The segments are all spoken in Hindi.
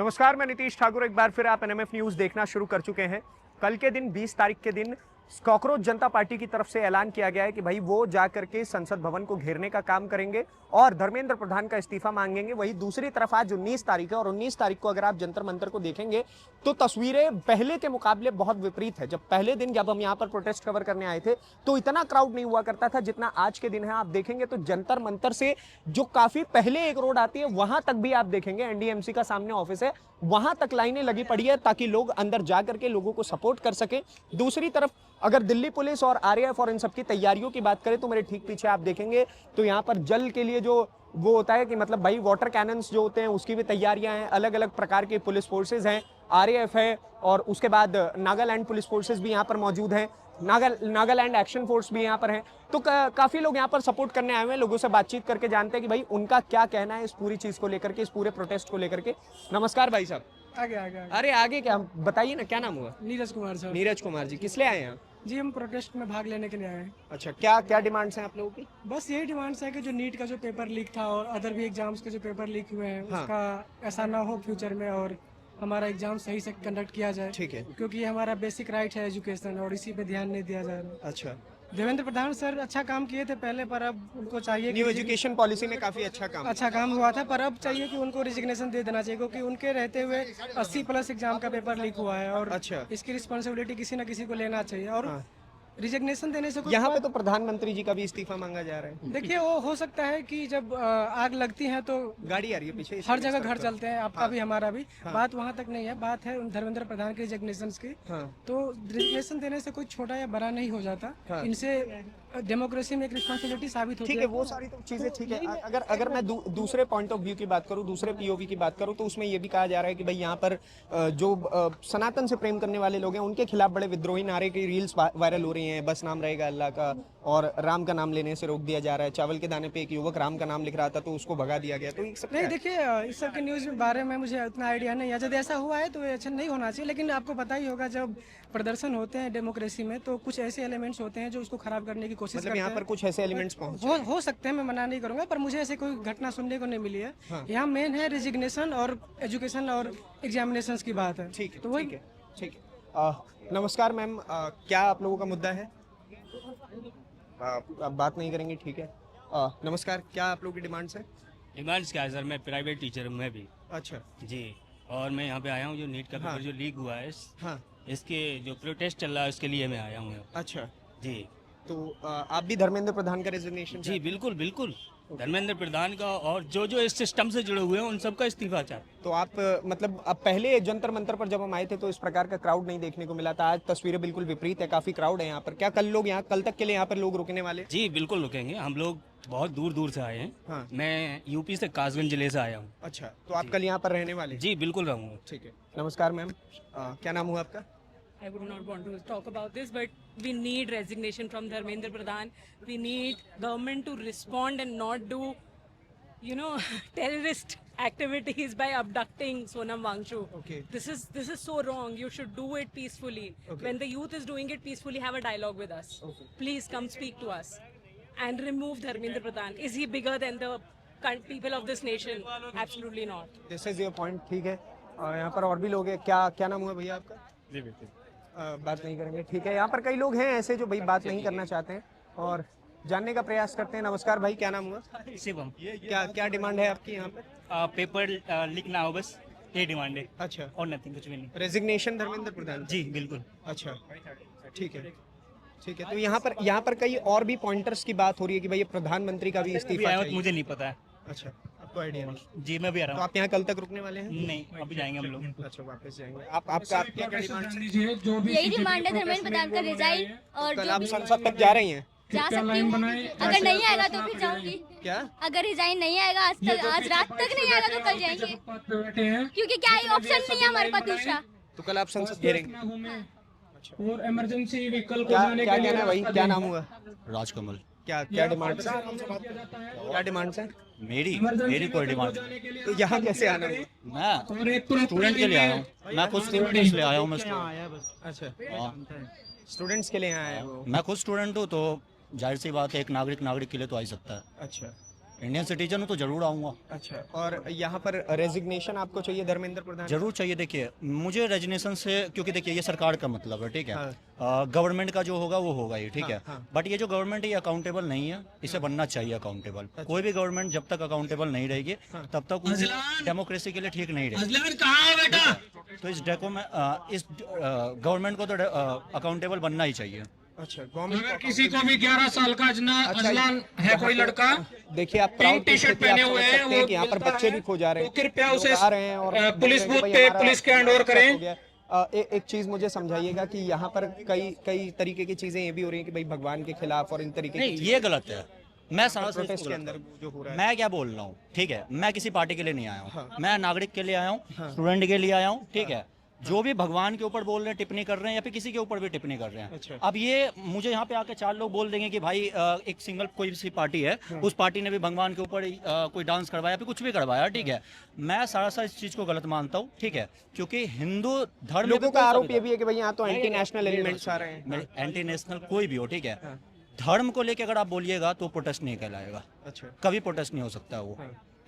नमस्कार, मैं नीतीश ठाकुर। एक बार फिर आप एनएमएफ न्यूज देखना शुरू कर चुके हैं। कल के दिन 20 तारीख के दिन कॉकरोच जनता पार्टी की तरफ से ऐलान किया गया है कि भाई वो जाकर के संसद भवन को घेरने का काम करेंगे और धर्मेंद्र प्रधान का इस्तीफा मांगेंगे। वही दूसरी तरफ आज 19 तारीख है और 19 तारीख को अगर आप जंतर मंतर को देखेंगे तो तस्वीरें पहले के मुकाबले बहुत विपरीत है। जब पहले दिन जब हम यहाँ पर प्रोटेस्ट कवर करने आए थे तो इतना क्राउड नहीं हुआ करता था जितना आज के दिन है। आप देखेंगे तो जंतर मंतर से जो काफी पहले एक रोड आती है वहां तक भी आप देखेंगे एनडीएमसी का सामने ऑफिस है, वहां तक लाइनें लगी पड़ी है ताकि लोग अंदर जा करके लोगों को सपोर्ट कर सके। दूसरी तरफ अगर दिल्ली पुलिस और आरएएफ और इन सबकी तैयारियों की बात करें तो मेरे ठीक पीछे आप देखेंगे तो यहाँ पर जल के लिए जो वो होता है कि मतलब भाई वाटर कैनन्स जो होते हैं उसकी भी तैयारियां हैं। अलग अलग प्रकार के पुलिस फोर्सेज हैं, आरएएफ है और उसके बाद नागालैंड पुलिस फोर्सेज भी यहाँ पर मौजूद हैं, नागालैंड एक्शन फोर्स भी यहाँ पर है। तो काफी लोग यहाँ पर सपोर्ट करने आए हुए हैं। लोगों से बातचीत करके जानते हैं कि भाई उनका क्या कहना है इस पूरी चीज को लेकर के, इस पूरे प्रोटेस्ट को लेकर के। नमस्कार भाई साहब। आगे आगे आगे। अरे आगे क्या बताइए ना, क्या नाम हुआ? नीरज कुमार सर। नीरज कुमार जी, किस लिए आए हैं? जी हम प्रोटेस्ट में भाग लेने के लिए आए हैं। अच्छा, क्या क्या डिमांड्स हैं आप लोगों की? बस यही डिमांड्स है कि जो नीट का जो पेपर लीक था और अदर भी एग्जाम्स के जो पेपर लीक हुए हैं उसका ऐसा ना हो फ्यूचर में और हमारा एग्जाम सही से कंडक्ट किया जाए। ठीक है, क्योंकि ये हमारा बेसिक राइट है एजुकेशन और इसी पे ध्यान नहीं दिया जा रहा। अच्छा। देवेंद्र प्रधान सर अच्छा काम किए थे पहले, पर अब उनको चाहिए न्यू एजुकेशन पॉलिसी में काफी अच्छा काम हुआ था, पर अब चाहिए कि उनको रिजिग्नेशन दे देना चाहिए क्योंकि उनके रहते हुए 80+ एग्जाम का पेपर लीक हुआ है और अच्छा। इसकी रिस्पॉन्सिबिलिटी किसी न किसी को लेना चाहिए। और रिजिग्नेशन देने से यहाँ पे तो प्रधानमंत्री जी का भी इस्तीफा मांगा जा रहा है। देखिए वो हो सकता है कि जब आग लगती है तो गाड़ी आ रही है पीछे, हर जगह घर चलते हैं, आपका भी हमारा भी। बात वहाँ तक नहीं है, बात है धर्मेंद्र प्रधान के रिजिग्नेशन की। तो रिजिग्नेशन देने से कोई छोटा या बड़ा नहीं हो जाता। इनसे डेमोक्रेसी में एक रिस्पॉन्सिबिलिटी साबित होती है। ठीक है, वो सारी तो चीजें ठीक है। अगर मैं दूसरे पॉइंट ऑफ व्यू की बात करूं, दूसरे पीओवी की बात करूं तो उसमें ये भी कहा जा रहा है कि भाई यहाँ पर जो सनातन से प्रेम करने वाले लोग हैं उनके खिलाफ बड़े विद्रोही नारे की रील्स वायरल हो रही हैं। बस नाम रहेगा अल्लाह का और राम का नाम लेने से रोक दिया जा रहा है। चावल के दाने पे एक युवक राम का नाम लिख रहा था तो उसको भगा दिया गया। तो नहीं, देखिए इस सब के न्यूज के बारे में मुझे उतना आइडिया नहीं है। यदि ऐसा हुआ है तो ये अच्छा नहीं होना चाहिए, लेकिन आपको पता ही होगा जब प्रदर्शन होते हैं डेमोक्रेसी में तो कुछ ऐसे एलिमेंट्स होते हैं जो उसको खराब करने की कोशिश करते हैं। यहाँ पर कुछ ऐसे एलिमेंट्स हो सकते हैं, मैं मना नहीं करूंगा, पर मुझे ऐसे कोई घटना सुनने को नहीं मिली है। यहाँ मेन है रिजिग्नेशन और एजुकेशन और एग्जामिनेशंस की बात है। ठीक है, तो वही ठीक है। नमस्कार मैम, क्या आप लोगों का मुद्दा है? आप बात नहीं करेंगे, ठीक है। नमस्कार, क्या आप लोगों की डिमांड्स है? डिमांड्स क्या है सर? मैं प्राइवेट टीचर हूँ मैं भी। अच्छा जी, और मैं यहाँ पे आया हूँ जो नीट का पेपर जो लीक हुआ है इसके जो प्रोटेस्ट चल रहा है उसके लिए मैं आया हूँ। अच्छा जी, तो आप भी धर्मेंद्र प्रधान का रेजिग्नेशन? जी बिल्कुल बिल्कुल, धर्मेंद्र प्रधान का और जो जो इस सिस्टम से जुड़े हुए हैं उन सबका इस्तीफा चाहते। तो आप मतलब अब पहले जंतर मंतर पर जब हम आए थे तो इस प्रकार का क्राउड नहीं देखने को मिला था। आज तस्वीरें बिल्कुल विपरीत है, काफी क्राउड है यहाँ पर। क्या कल तक के लिए यहाँ पर लोग रुकने वाले? जी बिल्कुल रुकेंगे, हम लोग बहुत दूर दूर से आए हैं। मैं यूपी से कासगंज जिले से आया हूँ। अच्छा, तो आप कल यहाँ पर रहने वाले? जी बिल्कुल रहूँगा। ठीक है। नमस्कार मैम, क्या नाम हुआ आपका? I would not want to talk about this, but we need resignation from Dharmendra Pradhan. We need government to respond and not do, terrorist activities by abducting Sonam Wangchu. Okay. This is so wrong. You should do it peacefully. Okay. When the youth is doing it peacefully, have a dialogue with us. Okay. Please come speak to us and remove Dharmendra Pradhan. Is he bigger than the people of this nation? Absolutely not. This is your point, ठीक है। यहाँ पर और भी लोग हैं। क्या नाम हुआ भैया आपका? जी बिल्कुल, बात नहीं करेंगे, ठीक है। यहाँ पर कई लोग हैं ऐसे जो भाई बात नहीं करना चाहते हैं और जानने का प्रयास करते हैं। नमस्कार भाई, क्या नाम हुआ? शिवम। क्या डिमांड है आपकी यहाँ पे? पेपर लीक ना हो, बस ये डिमांड है। अच्छा, और नथिंग, कुछ भी नहीं। रेजिग्नेशन धर्मेंद्र प्रधान? जी बिल्कुल। अच्छा, ठीक है। तो यहाँ पर कई और भी पॉइंटर्स की बात हो रही है कि भाई ये प्रधानमंत्री का भी इस्तीफा चाहिए। मुझे नहीं पता है। अच्छा, आपको आइडिया नहीं? जी मैं भी आ रहा तो हूँ। आप यहाँ कल तक रुकने वाले हैं? नहीं, अभी जाएंगे हम लोग। अच्छा, वापस जाएंगे। आपका क्या डिमांड? यही डिमांड है धर्मेंद्र प्रधान का रिजाइन। और कल जो आप भी संसद तक जा रही हैं? जा सकती हूँ, अगर नहीं आएगा तो फिर जाऊंगी। क्या? अगर रिजाइन नहीं आएगा आज रात तक नहीं आएगा तो कल जाएंगे, क्योंकि क्या ऑप्शन नहीं है हमारे पास दूसरा। तो कल आप संसद घेरेंगे? और इमरजेंसी व्हीकल क्या कहना है भाई, क्या नाम हुआ? राजकमल। क्या डिमांड्स है? क्या डिमांड्स है? मेरी कोई डिमांड। तो यहाँ कैसे आना है? मैं स्टूडेंट के लिए आया हूँ। मैं खुद स्टूडेंट इसलिए आया हूँ। मैं अच्छा, स्टूडेंट्स के लिए यहाँ आया हूँ। मैं खुद स्टूडेंट हूँ तो जाहिर सी बात है एक नागरिक के लिए तो आ ही सकता है। अच्छा, इंडियन सिटीजन हूँ तो जरूर आऊँगा। अच्छा, और यहाँ पर रेजिग्नेशन आपको चाहिए धर्मेंद्र प्रधान? जरूर चाहिए। देखिए मुझे रेजिग्नेशन से, क्योंकि देखिए ये सरकार का मतलब है, ठीक है, गवर्नमेंट का जो होगा वो होगा ही, ठीक है, बट ये जो गवर्नमेंट है ये अकाउंटेबल नहीं है, इसे बनना चाहिए अकाउंटेबल। कोई भी गवर्नमेंट जब तक अकाउंटेबल नहीं रहेगी तब तक डेमोक्रेसी के लिए ठीक नहीं रहेगी। तो इस गवर्नमेंट को तो अकाउंटेबल बनना ही चाहिए। अच्छा, अगर किसी को भी 11 साल का अजलान है कोई लड़का, देखिए आप प्राउड टी शर्ट पहने हुए हैं, वो यहाँ पर बच्चे भी खो जा रहे हैं, तो कृपया उसे आ रहे हैं और पुलिस बूथ पे पुलिस के हैंड ओवर करें। एक चीज मुझे समझाइएगा कि यहाँ पर कई तरीके की चीजें ये भी हो रही हैं कि भाई भगवान के खिलाफ और इन तरीके नहीं, ये गलत है। मैं प्रोटेस्ट के अंदर जो हो रहा है, मैं क्या बोल रहा हूँ, ठीक है, मैं किसी पार्टी के लिए नहीं आया हूँ, मैं नागरिक के लिए आया हूँ, स्टूडेंट के लिए आया हूँ, ठीक है। जो भी भगवान के ऊपर बोल रहे हैं, टिप्पणी कर रहे हैं, या फिर किसी के ऊपर भी टिप्पणी कर रहे हैं, अच्छा। अब ये मुझे यहाँ पे आके 4 लोग बोल देंगे कि भाई एक सिंगल कोई सी पार्टी है, उस पार्टी ने भी भगवान के ऊपर कोई डांस करवाया, फिर कुछ भी करवाया, ठीक है, मैं सारा इस चीज को गलत मानता हूँ, ठीक है, क्योंकि हिंदू धर्म लोगों का आरोप ये भी है कि भाई यहाँ तो एंटी नेशनल एलिमेंट्स आ रहे हैं। एंटी नेशनल कोई भी हो, ठीक है, धर्म को लेकर अगर आप बोलिएगा तो प्रोटेस्ट नहीं कहलाएगा। अच्छा, कभी प्रोटेस्ट नहीं हो सकता वो,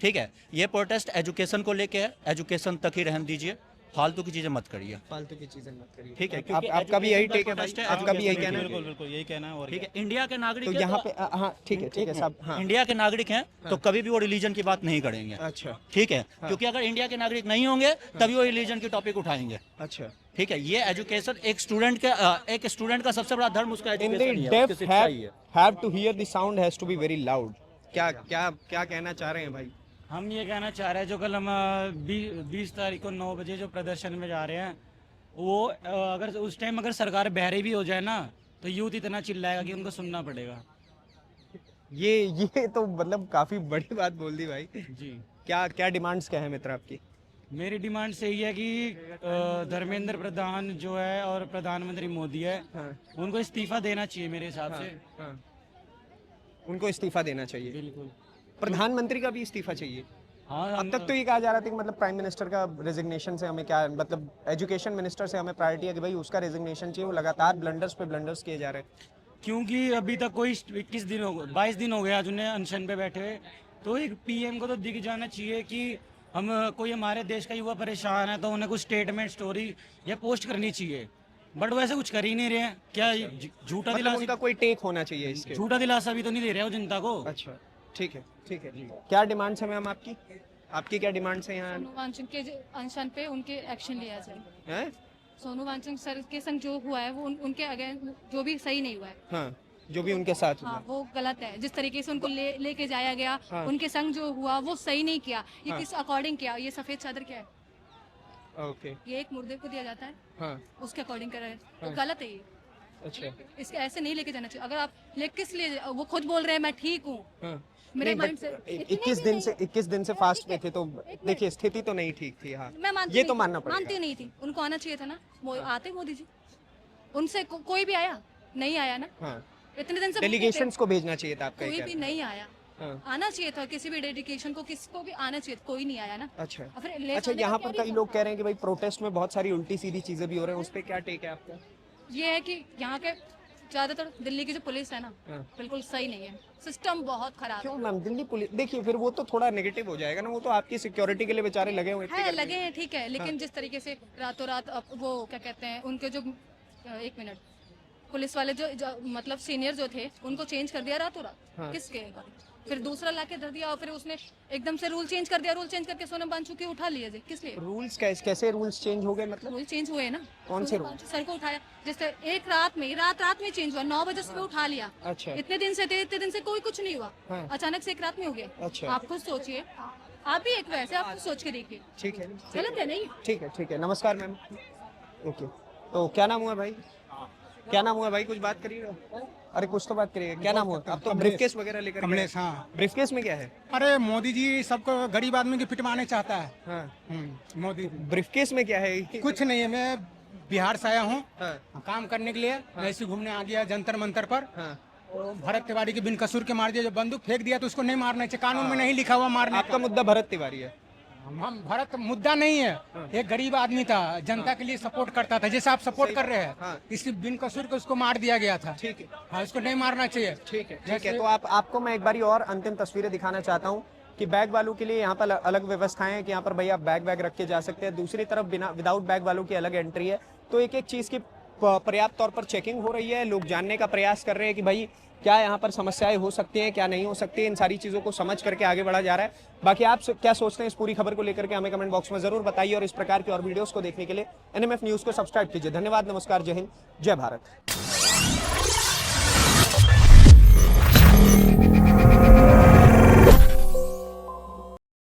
ठीक है। ये प्रोटेस्ट एजुकेशन को लेके है, एजुकेशन तक ही रहने दीजिए, फालतू की चीजें मत करिए, फालतू की चीजें मत करिए, ठीक है। आपका भी यही टेक है भाई, आपका भी यही कहना है? बिल्कुल बिल्कुल यही कहना है। और ठीक है, इंडिया के नागरिक तो हैं यहाँ पे हाँ ठीक है साहब, हाँ इंडिया के नागरिक हैं तो कभी भी वो रिलीजन की बात नहीं करेंगे, अच्छा ठीक है, क्योंकि अगर इंडिया के नागरिक नहीं होंगे तभी वो रिलीजन की टॉपिक उठाएंगे, अच्छा। ठीक है। ये एजुकेशन एक स्टूडेंट का सबसे बड़ा धर्म उसका In the एजुकेशन ही है, deaf उसकी शिक्षा ही है। have to hear the sound has to be very loud। क्या कहना चाह रहे हैं भाई? हम ये कहना चाह रहे हैं, जो कल हम 20 तारीख को 9 बजे जो प्रदर्शन में जा रहे हैं, वो अगर उस टाइम अगर सरकार बहरी भी हो जाए ना तो यूथ इतना चिल्लाएगा कि उनको सुनना पड़ेगा। ये तो मतलब काफी बड़ी बात बोल दी भाई जी। क्या डिमांड्स क्या है मित्र आपकी? मेरी डिमांड से यही है कि धर्मेंद्र प्रधान जो है और प्रधानमंत्री मोदी है, उनको इस्तीफा देना चाहिए मेरे हिसाब से। उनको इस्तीफा देना चाहिए, बिल्कुल। प्रधानमंत्री का भी इस्तीफा चाहिए। हाँ, अब तक तो ये कहा जा रहा था कि मतलब प्राइम मिनिस्टर का रेजिग्नेशन से हमें क्या मतलब, एजुकेशन मिनिस्टर से हमें प्रायोरिटी है कि भाई उसका रेजिग्नेशन चाहिए, वो लगातार ब्लंडर्स पे ब्लंडर्स किए जा रहे हैं। क्योंकि अभी तक कोई 21 दिन हो गए, 22 दिन हो गए आज उन्हें अनशन पे बैठे हुए, तो एक पीएम को तो दिख जाना चाहिए कि हम कोई हमारे देश का युवा परेशान है तो उन्हें कुछ स्टेटमेंट स्टोरी या पोस्ट करनी चाहिए, बट वैसे कुछ कर ही नहीं रहे हैं। क्या झूठा मतलब दिलासा, उनका कोई टेक होना चाहिए इसके? झूठा दिलासा भी तो नहीं दे रहे हो जनता को। अच्छा ठीक है क्या डिमांड्स है मैम आपकी क्या डिमांड्स है यहाँ? सोनू वांचन के अनशन पे उनके एक्शन लिया जाए। हैं? सोनू वांचन सर के संग जो हुआ है वो उनके अगेंस्ट जो भी सही नहीं हुआ है। हाँ, जो भी उनके साथ हुआ। हाँ, वो गलत है। जिस तरीके से उनको लेके जाया गया, उनके संग जो हुआ वो सही नहीं किया। ये किस अकॉर्डिंग किया? ये सफेद चादर क्या है? ओके। ये एक मुर्दे को दिया जाता है, हाँ, उसके अकॉर्डिंग कर रहे हैं, तो गलत है ये। अच्छा। इसके ऐसे नहीं लेके जाना चाहिए। अगर आप किस लिए, वो खुद बोल रहे हैं मैं ठीक हूँ, हाँ। मेरे नहीं, माइंड but से 21 दिन से फास्ट में थे, तो देखिए स्थिति तो नहीं ठीक थी। हाँ, मैं मानती ये नहीं तो थी, मानना पड़ेगा। मानती नहीं थी। उनको आना चाहिए था ना, वो आते मोदी जी। उनसे कोई भी आया नहीं आया ना, हाँ, इतने दिन से डेलीगेशंस को भेजना चाहिए था आपका कोई क्या? भी नहीं आया। हाँ। आना चाहिए था किसी भी डेडिकेशन को, किसको भी आना चाहिए था, कोई नहीं आया ना। अच्छा और फिर ले अच्छा, जाने का यहाँ क्या पर कई reason लोग था? कह रहे हैं कि भाई प्रोटेस्ट में बहुत सारी उल्टी सीधी चीजें भी हो रही हैं, उस पर क्या टेक है आपका? ये है कि यहाँ के ज्यादातर दिल्ली की जो पुलिस है ना, बिल्कुल सही नहीं है। सिस्टम बहुत खराब क्यों मैम? दिल्ली पुलिस देखिए, फिर वो तो थोड़ा नेगेटिव हो जाएगा ना, वो तो आपकी सिक्योरिटी के लिए बेचारे लगे हुए है, लगे हैं, ठीक है, लेकिन जिस तरीके से रातों रात वो क्या कहते हैं, उनके जो 1 मिनट पुलिस वाले जो मतलब सीनियर जो थे उनको चेंज कर दिया रातों रात। किसके अकॉर्डिंग? फिर दूसरा लाके धर दिया और फिर उसने एकदम से रूल चेंज कर दिया। रूल चेंज करके सोनम वांगचुक को उठा लिया। किस लिए रूल्स कैसे रूल्स चेंज हो गए? मतलब रूल चेंज हुए ना, कौन से रूल? सर को उठाया, जैसे एक रात में चेंज हुआ। 9 बजे सुबह उठा लिया। अच्छा। इतने दिन से कोई कुछ नहीं हुआ। हाँ। अचानक से एक रात में हो गया। अच्छा। आप खुद सोचिए, आप भी एक वैसे आप खुद सोच के देखिए, ठीक है, गलत है नहीं? ठीक है। नमस्कार मैम। ओके, तो क्या नाम हुआ भाई? क्या नाम हुआ भाई? कुछ बात करिए। अरे कुछ तो बात करिए। क्या नाम हुआ? आप तो ब्रीफकेस वगैरह लेकर कमलेश। हाँ, ब्रीफकेस में क्या है? अरे मोदी जी सबको गरीब आदमी की पिटवाने चाहता है। हाँ, मोदी। ब्रीफकेस में क्या है? कुछ नहीं है, मैं बिहार से आया हूँ हाँ, काम करने के लिए। ऐसे घूमने आ गया जंतर मंतर पर। हाँ। तो भरत तिवारी के बिन कसूर के मार दिया। जो बंदूक फेंक दिया तो उसको नहीं मारना चाहिए, कानून में नहीं लिखा हुआ मारने आपका मुद्दा भरत तिवारी है? हम भरत मुद्दा नहीं है, एक गरीब आदमी था, जनता के लिए सपोर्ट करता था, जैसे आप सपोर्ट कर रहे हैं। इसी बिन कसूर को उसको मार दिया गया था। ठीक है, हाँ, उसको नहीं मारना चाहिए। ठीक है। तो आपको मैं एक बारी और अंतिम तस्वीरें दिखाना चाहता हूँ कि बैग वालों के लिए यहाँ पर अलग व्यवस्थाएं हैं कि यहाँ पर भाई आप बैग रख के जा सकते हैं। दूसरी तरफ बिना विदाउट बैग वालों की अलग एंट्री है। तो एक चीज़ की पर्याप्त तौर पर चेकिंग हो रही है। लोग जानने का प्रयास कर रहे हैं कि भाई क्या यहाँ पर समस्याएं हो सकती हैं, क्या नहीं हो सकती। इन सारी चीज़ों को समझ करके आगे बढ़ा जा रहा है। बाकी आप क्या सोचते हैं इस पूरी खबर को लेकर के हमें कमेंट बॉक्स में जरूर बताइए और इस प्रकार की और वीडियोस को देखने के लिए NMF न्यूज़ को सब्सक्राइब कीजिए। धन्यवाद, नमस्कार, जय हिंद, जय भारत।